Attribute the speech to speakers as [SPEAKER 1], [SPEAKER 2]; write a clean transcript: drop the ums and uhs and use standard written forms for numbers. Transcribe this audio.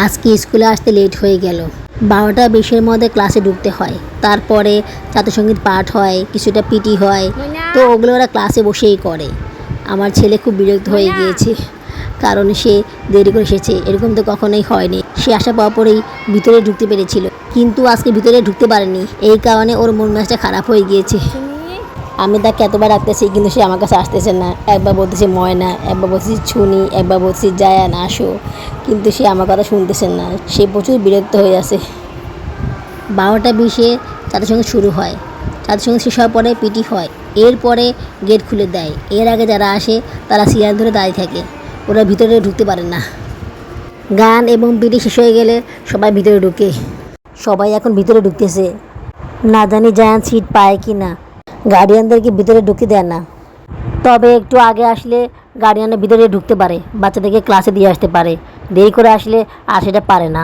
[SPEAKER 1] আজকে স্কুলে আসতে লেট হয়ে গেল। 12টা 20-এর মধ্যে ক্লাসে ঢুকতে হয়। তারপরে জাতীয় সঙ্গীত পাঠ হয়, কিছুটা পিটি হয়, তো ওগুলো ওরা ক্লাসে বসেই করে। আমার ছেলে খুব বিরক্ত হয়ে গিয়েছে, কারণ সে দেরি করে এসেছে। এরকম তো কখনোই হয়নি। সে আসার পরেই ভিতরে ঢুকতে পেরেছিল, কিন্তু আজকে ভিতরে ঢুকতে পারেনি। এই কারণে ওর মন মেজাজটা খারাপ হয়ে গিয়েছে। আমি তাকে এতবার ডাকতেছি, কিন্তু সে আমার কাছে আসতেছে না। একবার বলতেছে ময়না, একবার বলতেছি ছুনি, একবার বলতেছি জায়ান আসো, কিন্তু সে আমার কথা শুনতেছে না। সে প্রচুর বিরক্ত হয়ে আছে। 12টা 20-এ জাতীয় সঙ্গীত শুরু হয়। জাতীয় সঙ্গীত শেষ হওয়ার পরে পিটি হয়। এরপরে গেট খুলে দেয়। এর আগে যারা আসে তারা সিরিয়াল ধরে দাঁড়িয়ে থাকে, ওরা ভিতরে ঢুকতে পারে না। গান এবং পিটি শেষ হয়ে গেলে সবাই ভিতরে ঢুকে। সবাই এখন ভিতরে ঢুকতেছে, না জানি জায়ান সিট পায় কি না। গার্ডিয়ানদেরকে ভিতরে ঢুকতে দেয় না, তবে একটু আগে আসলে গার্ডিয়ানরা ভিতরে ঢুকতে পারে, বাচ্চাদেরকে ক্লাসে দিয়ে আসতে পারে। দেরি করে আসলে আর সেটা পারে না।